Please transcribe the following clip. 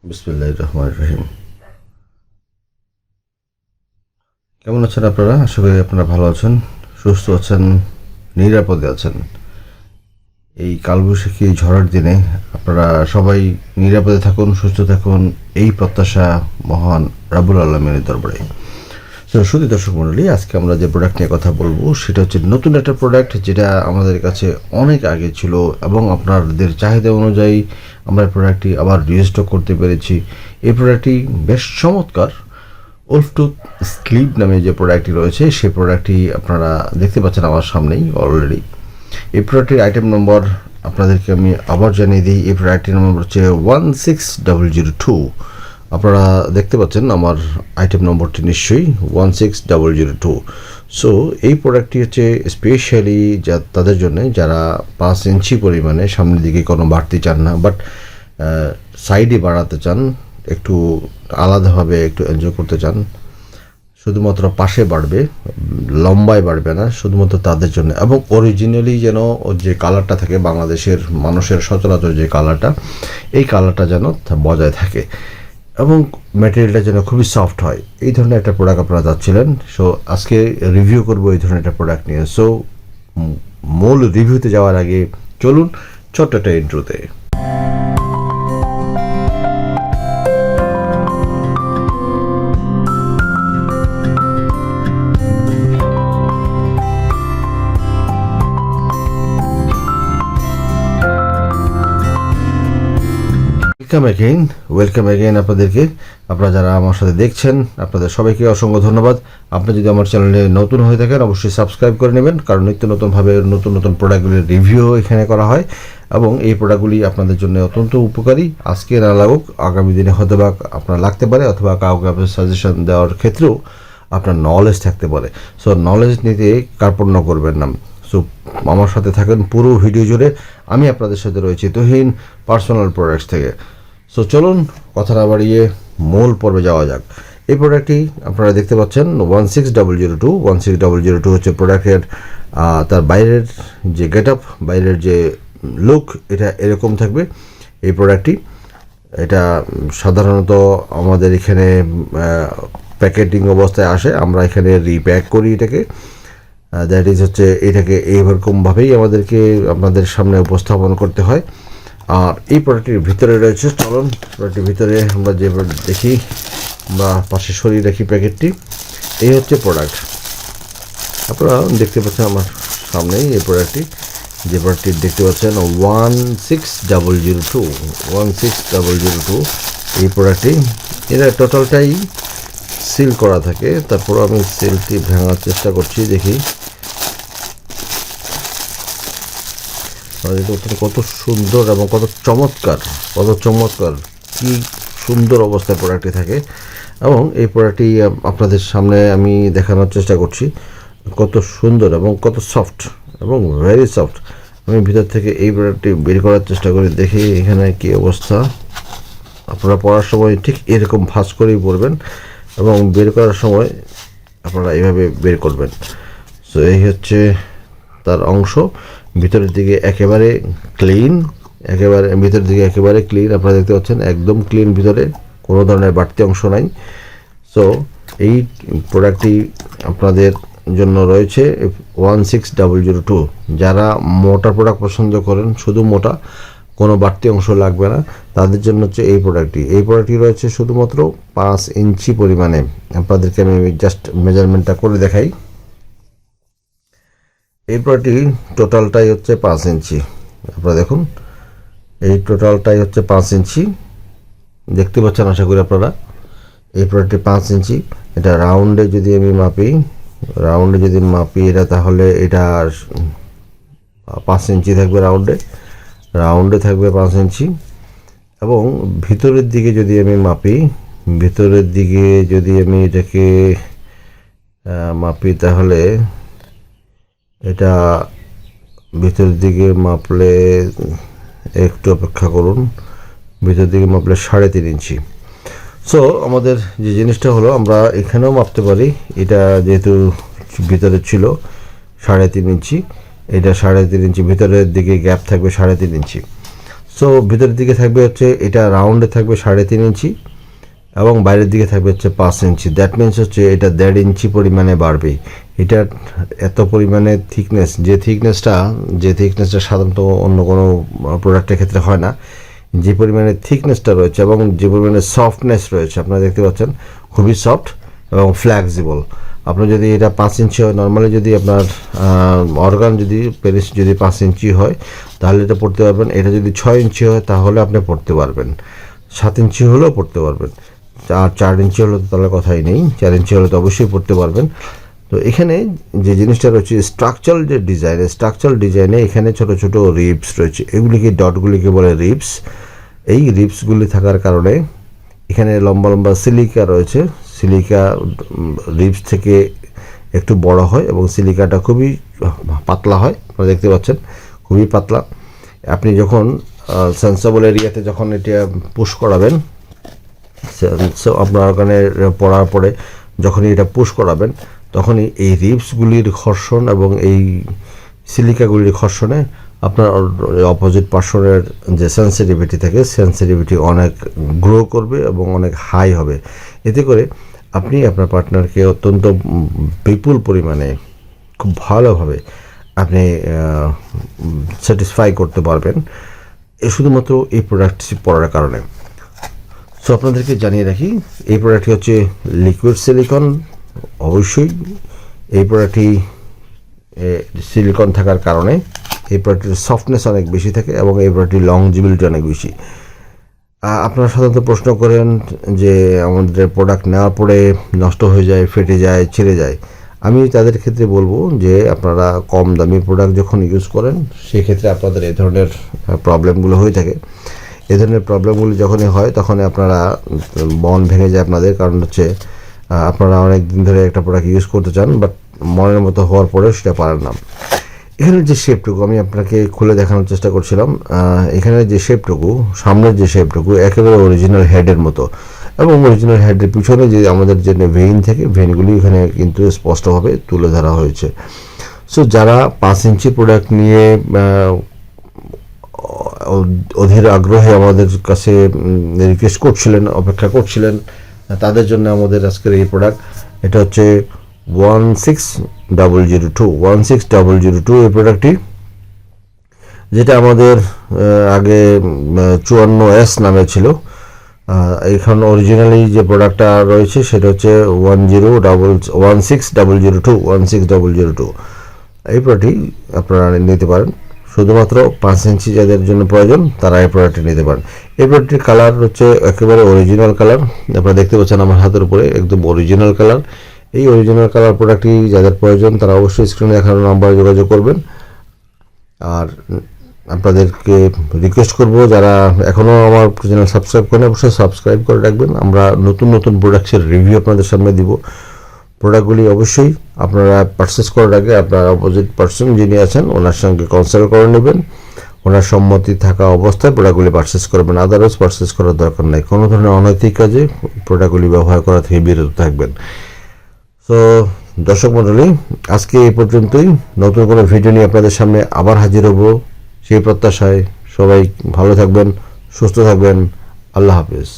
বিসমিল্লাহির রহমানির রহিম। কেমন আছেন আপনারা? আশা করি আপনারা ভালো আছেন, সুস্থ আছেন, নিরাপদে আছেন। এই কালবৈশাখী ঝড়ের দিনে আপনারা সবাই নিরাপদে থাকুন, সুস্থ থাকুন, এই প্রত্যাশা মহান রাব্বুল আলামিনের দরবারে। তো শুধু দর্শক মণ্ডলী, আজকে আমরা যে প্রোডাক্ট নিয়ে কথা বলবো সেটা হচ্ছে নতুন একটা প্রোডাক্ট, যেটা আমাদের কাছে অনেক আগে ছিল এবং আপনাদের চাহিদা অনুযায়ী আমরা প্রোডাক্টটি আবার রিস্টক করতে পেরেছি। এই প্রোডাক্টটি বেশ চমৎকার। উলফটুথ স্লিপ নামে যে প্রোডাক্টটি রয়েছে সেই প্রোডাক্টটি আপনারা দেখতে পাচ্ছেন আমার সামনেই অলরেডি। এই প্রোডাক্টটির আইটেম নম্বর আপনাদেরকে আমি আবার জানিয়ে দিই। এই প্রোডাক্টটির নম্বর হচ্ছে 16002। আপনারা দেখতে পাচ্ছেন আমার আইটেম নম্বরটি নিশ্চয়ই 16002। সো এই প্রোডাক্টটি হচ্ছে স্পেশালি তাদের জন্য যারা 5 ইঞ্চি পরিমাণে সামনের দিকে কোনো বাড়তি চান না, বাট সাইডে বাড়াতে চান, একটু আলাদাভাবে একটু এনজয় করতে চান, শুধুমাত্র পাশে বাড়বে, লম্বায় বাড়বে না, শুধুমাত্র তাদের জন্য। এবং অরিজিনালি যেন যে কালারটা থাকে বাংলাদেশের মানুষের সচরাচর যে কালারটা, এই কালারটা যেন বজায় থাকে এবং ম্যাটেরিয়ালটা যেন খুবই সফট হয়, এই ধরনের একটা প্রোডাক্ট আপনারা চাচ্ছিলেন। সো আজকে রিভিউ করবো এই ধরনের একটা প্রোডাক্ট নিয়ে। সো মূল রিভিউতে যাওয়ার আগে চলুন ছোট্ট একটা ইন্ট্রোতে। ওয়েলকাম অ্যাগেইন আপনাদেরকে। আপনারা যারা আমার সাথে দেখছেন আপনাদের সবাইকে অসংখ্য ধন্যবাদ। আপনি যদি আমার চ্যানেলে নতুন হয়ে থাকেন অবশ্যই সাবস্ক্রাইব করে নেবেন, কারণ নিত্য নতুনভাবে নতুন নতুন প্রোডাক্টগুলির রিভিউ এখানে করা হয় এবং এই প্রোডাক্টগুলি আপনাদের জন্য অত্যন্ত উপকারী। আজকে না লাগুক, আগামী দিনে হয়তো বা আপনার লাগতে পারে, অথবা কাউকে আপনার সাজেশন দেওয়ার ক্ষেত্রেও আপনার নলেজ থাকতে পারে। সো নলেজ নিতে কার্পণ্য করবেন না। সো আমার সাথে থাকেন পুরো ভিডিও জুড়ে। আমি আপনাদের সাথে রয়েছি তুহিন পার্সোনাল প্রোডাক্টস থেকে। সো চলুন কথা না বাড়িয়ে মূল পর্বে যাওয়া যাক। এই প্রোডাক্টটি আপনারা দেখতে পাচ্ছেন 16002। 16002 হচ্ছে প্রোডাক্টের তার বাইরের যে গেট আপ, বাইরের যে লুক, এটা এরকম থাকবে এই প্রোডাক্টটি। এটা সাধারণত আমাদের এখানে প্যাকেটিং অবস্থায় আসে, আমরা এখানে রিপ্যাক করি এটাকে। দ্যাট ইজ হচ্ছে এটাকে এইরকমভাবেই আমাদেরকে আপনাদের সামনে উপস্থাপন করতে হয়। আর এই প্রোডাক্টটির ভিতরে রয়েছে, চলুন প্রোডাক্টটির ভিতরে আমরা যে দেখি, আমরা পাশে সরিয়ে রাখি প্যাকেটটি। এই হচ্ছে প্রোডাক্ট, আপনারা দেখতে পাচ্ছেন আমার সামনেই এই প্রোডাক্টটি। যে প্রোডাক্টটি দেখতে পাচ্ছেন 16002। 16002 এই প্রোডাক্টটি, এটা টোটালটাই সিল করা থাকে। তারপর আমি সিলটি ভাঙার চেষ্টা করছি, দেখি কত সুন্দর এবং কত চমৎকার কি সুন্দর অবস্থায় প্রোডাক্টটি থাকে। এবং এই প্রোডাক্টটি আপনাদের সামনে আমি দেখানোর চেষ্টা করছি, কত সুন্দর এবং কত সফট এবং ভেরি সফট। আমি ভিতর থেকে এই প্রোডাক্টটি বের করার চেষ্টা করি, দেখি এখানে কী অবস্থা। আপনারা পড়ার সময় ঠিক এরকম ভাঁজ করেই পড়বেন এবং বের করার সময় আপনারা এইভাবে বের করবেন। সো এই হচ্ছে তার অংশ। ভিতরের দিকে একেবারে ক্লিন, ভিতরের দিকে একেবারে ক্লিন, আপনারা দেখতে পাচ্ছেন একদম ক্লিন, ভিতরে কোনো ধরনের বাড়তি অংশ নাই। সো এই প্রোডাক্টটি আপনাদের জন্য রয়েছে 16002। যারা মোটা প্রোডাক্ট পছন্দ করেন, শুধু মোটা, কোনো বাড়তি অংশ লাগবে না, তাদের জন্য হচ্ছে এই প্রোডাক্টটি। এই প্রোডাক্টটি রয়েছে শুধুমাত্র 5 ইঞ্চি পরিমাণে। আপনাদেরকে আমি জাস্ট মেজারমেন্টটা করে দেখাই। এই প্রোডাক্টটি টোটালটাই হচ্ছে 5 ইঞ্চি। আপনারা দেখুন, এই টোটালটাই হচ্ছে 5 ইঞ্চি, দেখতে পাচ্ছেন আশা করি আপনারা। এই প্রোডাক্টটি 5 ইঞ্চি। এটা রাউন্ডে যদি আমি মাপি এটা, তাহলে এটা 5 ইঞ্চি থাকবে, রাউন্ডে থাকবে 5 ইঞ্চি। এবং ভিতরের দিকে যদি আমি এটাকে মাপি, তাহলে এটা ভিতরের দিকে মাপলে, একটু অপেক্ষা করুন, ভিতরের দিকে মাপলে 3.5 ইঞ্চি। সো আমাদের যে জিনিসটা হলো, আমরা এখানেও মাপতে পারি। এটা যেহেতু ভিতরে ছিল 3.5 ইঞ্চি, এটা 3.5 ইঞ্চি, ভিতরের দিকে গ্যাপ থাকবে 3.5 ইঞ্চি। সো ভিতরের দিকে থাকবে হচ্ছে এটা রাউন্ডে থাকবে 3.5 ইঞ্চি এবং বাইরের দিকে থাকবে হচ্ছে 5 ইঞ্চি। দ্যাট মিনস হচ্ছে এটা 1.5 ইঞ্চি পরিমাণে বাড়বে। এটার এত পরিমাণে থিকনেস, যে থিকনেসটা সাধারণত অন্য কোনো প্রোডাক্টের ক্ষেত্রে হয় না, যে পরিমাণে থিকনেসটা রয়েছে এবং যে পরিমাণে সফটনেস রয়েছে আপনারা দেখতে পাচ্ছেন, খুবই সফট এবং ফ্লেক্সিবল। আপনার যদি এটা 5 ইঞ্চি হয়, নর্মালি যদি আপনার অর্গান যদি পেনিস যদি 5 ইঞ্চি হয় তাহলে এটা পড়তে পারবেন। এটা যদি 6 ইঞ্চি হয় তাহলে আপনি পড়তে পারবেন, 7 ইঞ্চি হলেও পড়তে পারবেন, আর 4 ইঞ্চি হলে তো তাহলে কথাই নেই, 4 ইঞ্চি হলে তো অবশ্যই পড়তে পারবেন। তো এখানে যে জিনিসটা রয়েছে স্ট্রাকচারাল ডিজাইনে এখানে ছোট ছোট রিবস রয়েছে, এগুলিকে ডটগুলিকে বলে রিবস। এই রিবসগুলি থাকার কারণে এখানে লম্বা লম্বা সিলিকা রয়েছে। সিলিকা রিবস থেকে একটু বড় হয় এবং সিলিকাটা খুবই পাতলা হয়, আপনারা দেখতে পাচ্ছেন খুবই পাতলা। আপনি যখন সেন্সেবল এরিয়াতে যখন এটা পুশ করাবেন, আপনার ওখানে পড়ার পরে যখনই এটা পুশ করাবেন তখনই এই রিবসগুলির ঘর্ষণ এবং এই সিলিকাগুলির ঘর্ষণে আপনার অপোজিট পার্সনের যে সেন্সিটিভিটি অনেক গ্রো করবে এবং অনেক হাই হবে। এতে করে আপনি আপনার পার্টনারকে অত্যন্ত বিপুল পরিমাণে খুব ভালোভাবে আপনি স্যাটিসফাই করতে পারবেন শুধুমাত্র এই প্রোডাক্টটি পড়ার কারণে। সো আপনাদেরকে জানিয়ে রাখি, এই প্রোডাক্টটি হচ্ছে লিকুইড সিলিকন। অবশ্যই এই প্রোডাক্টটি সিলিকন থাকার কারণে এই প্রোডাক্টের সফটনেস অনেক বেশি থাকে এবং এই প্রোডাক্টটির লংজিবিলিটি অনেক বেশি। আপনারা সাধারণত প্রশ্ন করেন যে আমাদের প্রোডাক্ট নেওয়ার পরে নষ্ট হয়ে যায়, ফেটে যায়, ছিঁড়ে যায়। আমি তাদের ক্ষেত্রে বলবো যে আপনারা কম দামি প্রোডাক্ট যখন ইউজ করেন সেক্ষেত্রে আপনাদের এই ধরনের প্রবলেমগুলো হয়ে থাকে। এই ধরনের প্রবলেমগুলো যখনই হয় তখনই আপনারা মন ভেঙে যায় আপনাদের, কারণ হচ্ছে আপনারা অনেক দিন ধরে একটা প্রোডাক্ট ইউজ করতে চান বাট মনের মতো হওয়ার পরেও সেটা পারেন না। এখানে যে শেপটুকু আমি আপনাকে খুলে দেখানোর চেষ্টা করছিলাম, এখানে যে শেপটুকু, সামনের যে শেপটুকু একেবারে অরিজিনাল হেডের মতো, এবং অরিজিনাল হেডের পিছনে যে আমাদের যে ভেইন থাকে ভেইনগুলি এখানে কিন্তু স্পষ্টভাবে তুলে ধরা হয়েছে। সো যারা 5 ইঞ্চি প্রোডাক্ট নিয়ে অধীর আগ্রহে আমাদের কাছে রিকোয়েস্ট করছিলেন, অপেক্ষা করছিলেন, তাদের জন্য আমাদের আজকের এই প্রোডাক্ট। এটা হচ্ছে 16002 এই প্রোডাক্টটি, যেটা আমাদের আগে 54S নামে ছিল। এখন অরিজিনালি যে প্রোডাক্টটা রয়েছে সেটা হচ্ছে 16002 এই প্রোডাক্টটি আপনারা নিতে পারেন। শুধুমাত্র 5 ইঞ্চি যাদের জন্য প্রয়োজন তারা এই প্রোডাক্টটি নিতে পারেন। এই প্রোডাক্টটির কালার হচ্ছে একেবারে অরিজিনাল কালার, আপনারা দেখতে পাচ্ছেন আমার হাতের উপরে একদম অরিজিনাল কালার। এই অরিজিনাল কালার প্রোডাক্টটি যাদের প্রয়োজন তারা অবশ্যই স্ক্রিনে দেখানো নাম্বারে যোগাযোগ করবেন। আর আপনাদেরকে রিকোয়েস্ট করব, যারা এখনও আমার চ্যানেল সাবস্ক্রাইব করেন অবশ্যই সাবস্ক্রাইব করে রাখবেন। আমরা নতুন নতুন প্রোডাক্টের রিভিউ আপনাদের সামনে দিব। প্রোডাক্টগুলি অবশ্যই আপনারা পারচেস করার আগে আপনার অপোজিট পার্সন যিনি আছেন ওনার সঙ্গে কনসাল্ট করে নেবেন, ওনার সম্মতি থাকা অবস্থায় প্রোডাক্টগুলি পারচেস করবেন, আদারওয়াইজ পারচেস করার দরকার নেই। কোনো ধরনের অনৈতিক কাজে প্রোডাক্টগুলি ব্যবহার করা থেকে বিরত থাকবেন। তো দর্শক মণ্ডলী, আজকে এই পর্যন্তই। নতুন কোনো ভিডিও নিয়ে আপনাদের সামনে আবার হাজির হব সেই প্রত্যাশায়। সবাই ভালো থাকবেন, সুস্থ থাকবেন। আল্লাহ হাফেজ।